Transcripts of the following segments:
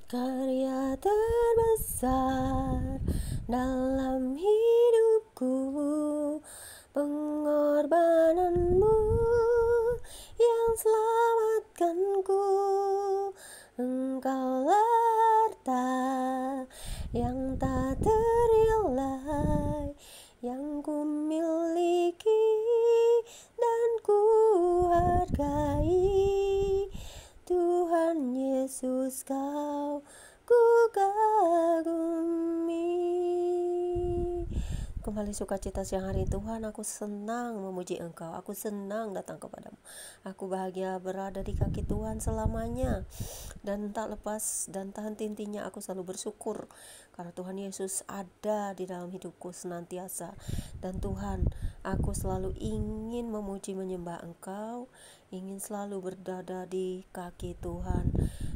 Karya terbesar dalam hidupku, pengorbananmu yang selamatkanku. Engkaulah harta yang tak ternilai, yang ku miliki dan ku hargai. Tuhan Yesus, kau ku kagumi. Kembali sukacita siang hari Tuhan, aku senang memuji Engkau, aku senang datang kepadamu. Aku bahagia berada di kaki Tuhan selamanya, dan tak lepas dan tak henti-hentinya aku selalu bersyukur karena Tuhan Yesus ada di dalam hidupku senantiasa. Dan Tuhan, aku selalu ingin memuji menyembah Engkau, ingin selalu berdada di kaki Tuhan.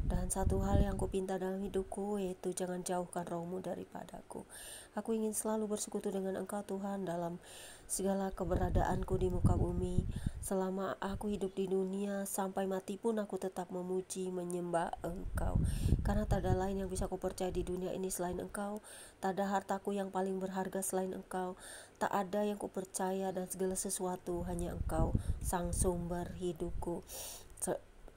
Dan satu hal yang kupinta dalam hidupku, yaitu jangan jauhkan rohmu daripadaku. Aku ingin selalu bersekutu dengan Engkau Tuhan dalam segala keberadaanku di muka bumi. Selama aku hidup di dunia, sampai mati pun aku tetap memuji, menyembah Engkau. Karena tak ada lain yang bisa kupercaya di dunia ini selain Engkau. Tak ada hartaku yang paling berharga selain Engkau. Tak ada yang kupercaya, dan segala sesuatu hanya Engkau, sang sumber hidupku.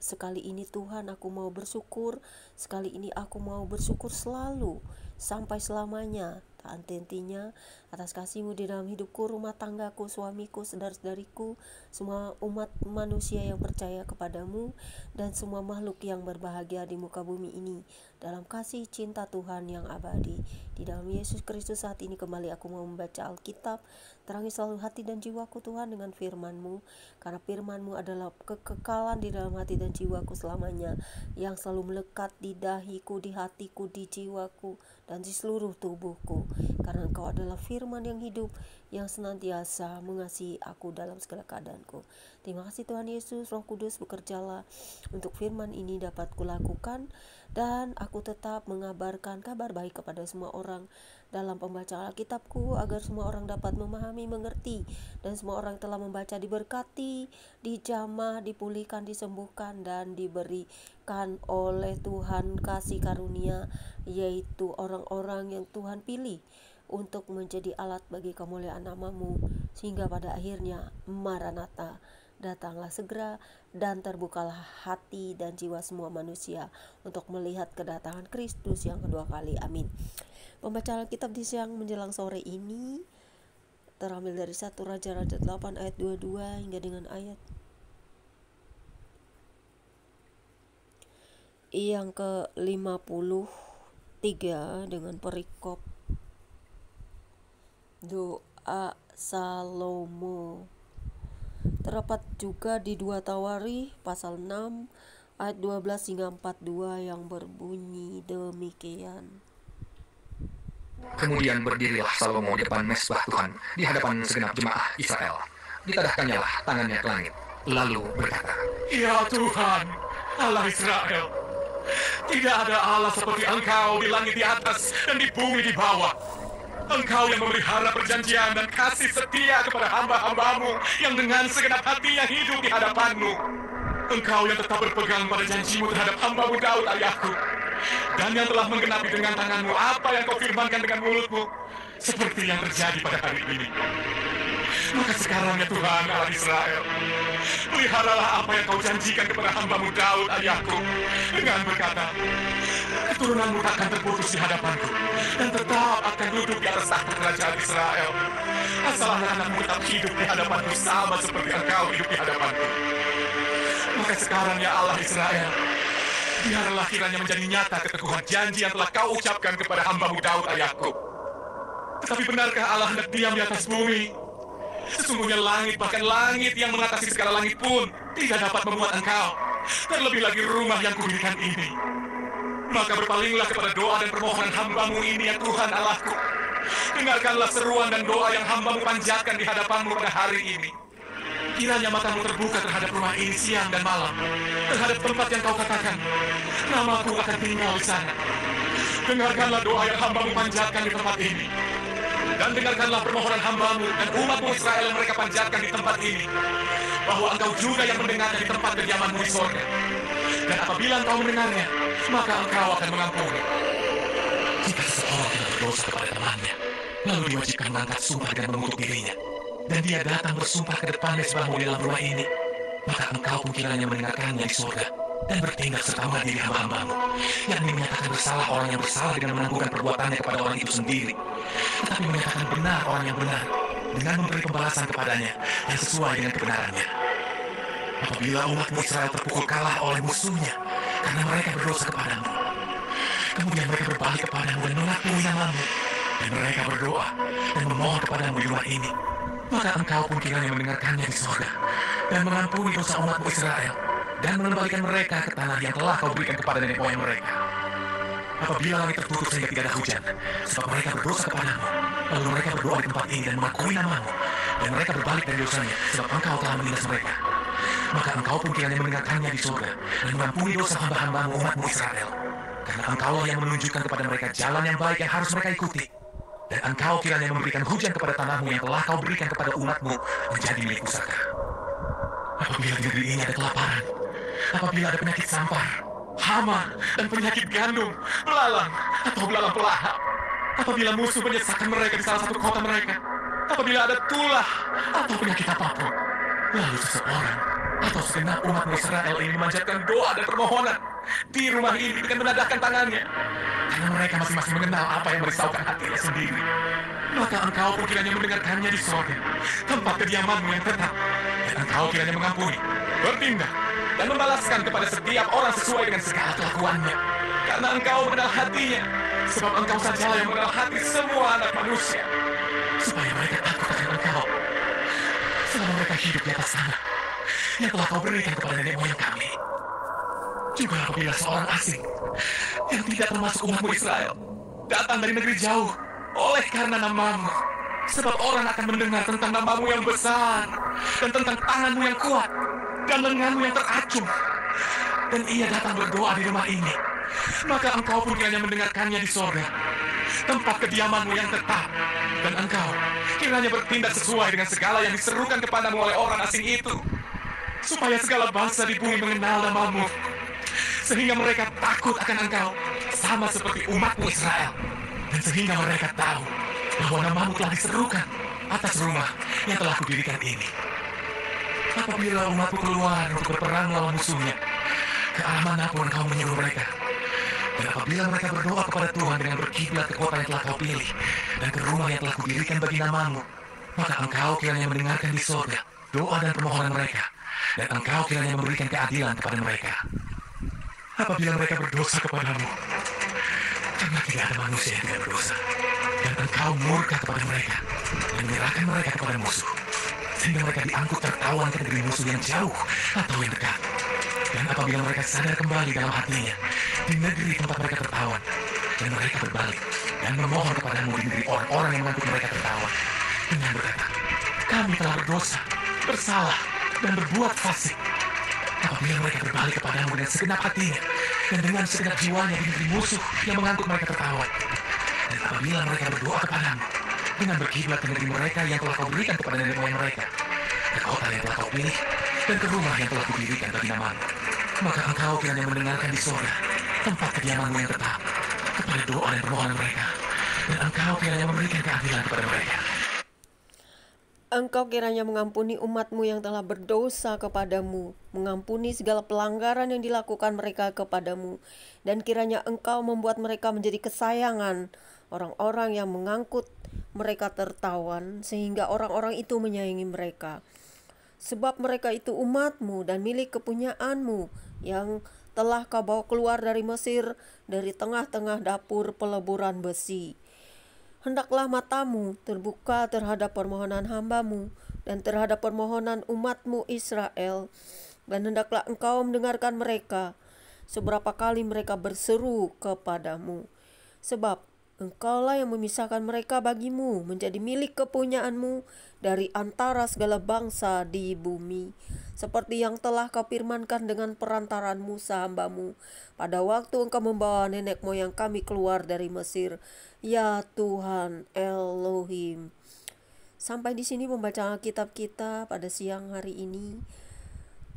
Sekali ini Tuhan, aku mau bersyukur. Sekali ini aku mau bersyukur selalu, sampai selamanya. Tak henti-hentinya atas kasih-Mu di dalam hidupku, rumah tanggaku, suamiku, saudara-saudariku, semua umat manusia yang percaya kepadamu, dan semua makhluk yang berbahagia di muka bumi ini, dalam kasih cinta Tuhan yang abadi. Di dalam Yesus Kristus saat ini kembali aku mau membaca Alkitab. Terangi selalu hati dan jiwaku Tuhan dengan firman-Mu, karena firman-Mu adalah kekekalan di dalam hati dan jiwaku selamanya, yang selalu melekat di dahiku, di hatiku, di jiwaku, dan di seluruh tubuhku. Karena Engkau adalah firman yang hidup, yang senantiasa mengasihi aku dalam segala keadaanku. Terima kasih Tuhan Yesus. Roh Kudus, bekerjalah untuk firman ini dapat kulakukan, dan aku tetap mengabarkan kabar baik kepada semua orang dalam pembacaan Alkitabku, agar semua orang dapat memahami, mengerti, dan semua orang telah membaca diberkati, dijamah, dipulihkan, disembuhkan, dan diberikan oleh Tuhan kasih karunia, yaitu orang-orang yang Tuhan pilih untuk menjadi alat bagi kemuliaan nama-Mu, sehingga pada akhirnya Maranatha, datanglah segera, dan terbukalah hati dan jiwa semua manusia untuk melihat kedatangan Kristus yang kedua kali. Amin. Pembacaan Alkitab di siang menjelang sore ini terambil dari 1 Raja-Raja 8 ayat 22 hingga dengan ayat yang ke-53 dengan perikop doa Salomo. Terdapat juga di 2 Tawari pasal 6 ayat 12 hingga 42 yang berbunyi demikian. Kemudian berdirilah Salomo di depan mesbah Tuhan, di hadapan segenap jemaah Israel. Ditadahkannya tangannya ke langit, lalu berkata, Ya Tuhan, Allah Israel, tidak ada Allah seperti Engkau di langit di atas dan di bumi di bawah. Engkau yang memelihara perjanjian dan kasih setia kepada hamba-hambamu yang dengan segenap hati yang hidup di hadapanmu. Engkau yang tetap berpegang pada janjimu terhadap hamba-Mu Daud ayahku, dan yang telah menggenapi dengan tanganmu apa yang kau firmankan dengan mulutmu, seperti yang terjadi pada hari ini. Maka sekarang ya Tuhan Allah Israel, peliharalah apa yang kau janjikan kepada hamba-Mu Daud ayahku, dengan berkata, keturunanmu takkan terputus di hadapanku, dan tetap akan duduk di atas tahta kerajaan Israel, asal anak-anakmu tetap hidup di hadapanku sama seperti engkau hidup di hadapanku. Maka sekarang ya Allah Israel, biarlah kiranya menjadi nyata keteguhan janji yang telah kau ucapkan kepada hamba-Mu Daud ayahku. Tetapi benarkah Allah hendak diam di atas bumi? Sesungguhnya langit, bahkan langit yang mengatasi segala langit pun tidak dapat memuat engkau, terlebih lagi rumah yang kudirikan ini. Maka berpalinglah kepada doa dan permohonan hamba-Mu ini ya Tuhan Allahku. Dengarkanlah seruan dan doa yang hamba-Mu panjatkan di hadapan-Mu pada hari ini. Kiranya mata-Mu terbuka terhadap rumah ini siang dan malam, terhadap tempat yang kau katakan, namaku akan tinggal di sana. Dengarkanlah doa yang hamba-Mu panjatkan di tempat ini. Dan dengarkanlah permohonan hamba-Mu dan umat-Mu Israel yang mereka panjatkan di tempat ini, bahwa Engkau juga yang mendengar di tempat kediaman-Mu di sorga. Dan apabila engkau mendengarnya, maka engkau akan mengampuni. Jika seseorang telah berdosa kepada temannya, lalu diwajibkan mengangkat sumpah dan mengutuk dirinya, dan dia datang bersumpah ke depan mesbahmu di dalam rumah ini, maka engkau pun kiranya mendengarkannya di surga dan bertindak serta mengadili hamba-hambamu, yakni menyatakan bersalah orang yang bersalah dengan menangguhkan perbuatannya kepada orang itu sendiri, tetapi menyatakan benar orang yang benar dengan memberi pembalasan kepadanya yang sesuai dengan kebenarannya. Apabila umatmu Israel terpukul kalah oleh musuhnya karena mereka berdosa kepadamu, kemudian mereka berbalik kepadamu dan mengakui namamu, dan mereka berdoa dan memohon kepadamu di rumah ini, maka engkau pun kiranya mendengarkannya di surga dan mengampuni dosa umatmu Israel dan mengembalikan mereka ke tanah yang telah kau berikan kepada nenek moyang mereka. Apabila langit tertutup sehingga tidak ada hujan, sebab mereka berdosa kepadamu, lalu mereka berdoa di tempat ini dan mengakui namamu, dan mereka berbalik dari dosanya, sebab engkau telah menindas mereka, maka engkau pun kiranya mendengarkannya di surga dan mengampuni dosa hamba-hambamu umatmu Israel, karena engkaulah yang menunjukkan kepada mereka jalan yang baik yang harus mereka ikuti, dan engkau kiranya memberikan hujan kepada tanahmu yang telah kau berikan kepada umatmu menjadi milik pusaka. Apabila di negeri ini ada kelaparan, apabila ada penyakit sampar, hama, dan penyakit gandum, belalang, atau belalang pelahap, apabila musuh menyesatkan mereka di salah satu kota mereka, apabila ada tulah atau penyakit apapun, lalu seseorang atau segenap umat Israel ini memanjatkan doa dan permohonan di rumah ini dengan menadahkan tangannya, karena mereka masing-masing mengenal apa yang merisaukan hatinya sendiri, maka engkau pun kiranya mendengarkannya di sorga, tempat kediamanmu yang tetap, dan engkau kiranya mengampuni, bertindak, dan membalaskan kepada setiap orang sesuai dengan segala kelakuannya, karena engkau mengenal hatinya, sebab engkau sajalah yang mengenal hati semua anak manusia, supaya mereka takut akan engkau selama mereka hidup di atas tanah yang telah kau berikan kepada nenek moyang kami. Juga apabila seorang asing yang tidak termasuk umatmu Israel datang dari negeri jauh oleh karena namamu, sebab orang akan mendengar tentang namamu yang besar dan tentang tanganmu yang kuat dan lenganmu yang teracung, dan ia datang berdoa di rumah ini, maka engkau pun kiranya mendengarkannya di sorga, tempat kediamanmu yang tetap, dan engkau kiranya bertindak sesuai dengan segala yang diserukan kepadamu oleh orang asing itu, supaya segala bangsa di bumi mengenal namamu, sehingga mereka takut akan engkau sama seperti umatmu Israel, dan sehingga mereka tahu bahwa namamu telah diserukan atas rumah yang telah kudirikan ini. Apabila umatmu keluar untuk berperang melawan musuhnya, ke arah manapun engkau menyuruh mereka, dan apabila mereka berdoa kepada Tuhan dengan berkiblat ke kota yang telah kau pilih dan ke rumah yang telah kudirikan bagi namamu, maka engkau kiranya mendengarkan di surga doa dan permohonan mereka, dan engkau kiranya memberikan keadilan kepada mereka. Apabila mereka berdosa kepadamu, karena tidak ada manusia yang tidak berdosa, dan engkau murka kepada mereka dan menyerahkan mereka kepada musuh, sehingga mereka diangkut tertawan ke negeri musuh yang jauh atau yang dekat. Dan apabila mereka sadar kembali dalam hatinya di negeri tempat mereka tertawan, dan mereka berbalik dan memohon kepadamu di negeri orang-orang yang mengangkut mereka tertawan, dengan berkata, kami telah berdosa, bersalah, dan berbuat fasik. Apabila mereka berbalik kepadamu dengan segenap hatinya dan dengan segenap jiwanya di negeri musuh yang mengangkut mereka tertawan, dan apabila mereka berdoa kepadamu dengan berkiblat ke negeri mereka yang telah kau berikan kepada nenek moyang mereka, ke kota yang telah kau pilih, dan ke rumah yang telah kudirikan bagi namamu, maka engkau kiranya mendengarkan di surga tempat kediamanmu yang tetap kepada doa dan permohonan mereka, dan engkau kiranya memberikan keadilan kepada mereka. Engkau kiranya mengampuni umatmu yang telah berdosa kepadamu, mengampuni segala pelanggaran yang dilakukan mereka kepadamu, dan kiranya engkau membuat mereka menjadi kesayangan orang-orang yang mengangkut mereka tertawan, sehingga orang-orang itu menyayangi mereka. Sebab mereka itu umatmu dan milik kepunyaanmu yang telah kau bawa keluar dari Mesir, dari tengah-tengah dapur peleburan besi. Hendaklah matamu terbuka terhadap permohonan hambamu dan terhadap permohonan umatmu Israel, dan hendaklah engkau mendengarkan mereka seberapa kali mereka berseru kepadamu. Sebab engkaulah yang memisahkan mereka bagimu menjadi milik kepunyaanmu dari antara segala bangsa di bumi, seperti yang telah kau firmankan dengan perantaran Musa hambamu pada waktu engkau membawa nenek moyang kami keluar dari Mesir, ya Tuhan Elohim. Sampai di sini pembacaan Alkitab kita pada siang hari ini.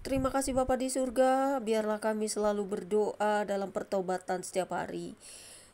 Terima kasih Bapa di surga, biarlah kami selalu berdoa dalam pertobatan setiap hari.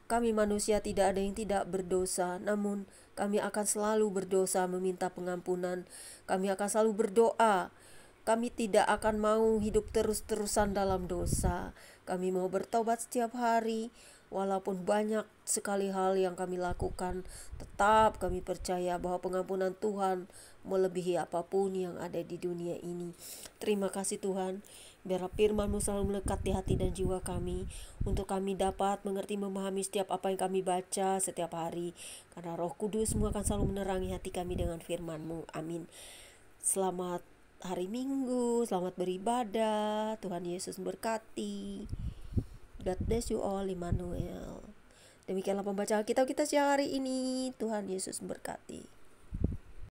Kami manusia tidak ada yang tidak berdosa, namun kami akan selalu berdosa meminta pengampunan. Kami akan selalu berdoa. Kami tidak akan mau hidup terus-terusan dalam dosa. Kami mau bertobat setiap hari. Walaupun banyak sekali hal yang kami lakukan, tetap kami percaya bahwa pengampunan Tuhan melebihi apapun yang ada di dunia ini. Terima kasih Tuhan, biarlah firman-Mu selalu melekat di hati dan jiwa kami, untuk kami dapat mengerti memahami setiap apa yang kami baca setiap hari, karena Roh Kudus-Mu akan selalu menerangi hati kami dengan firman-Mu. Amin. Selamat hari Minggu, selamat beribadah. Tuhan Yesus memberkati. God bless you all, Immanuel. Demikianlah pembacaan kita siang hari ini. Tuhan Yesus memberkati.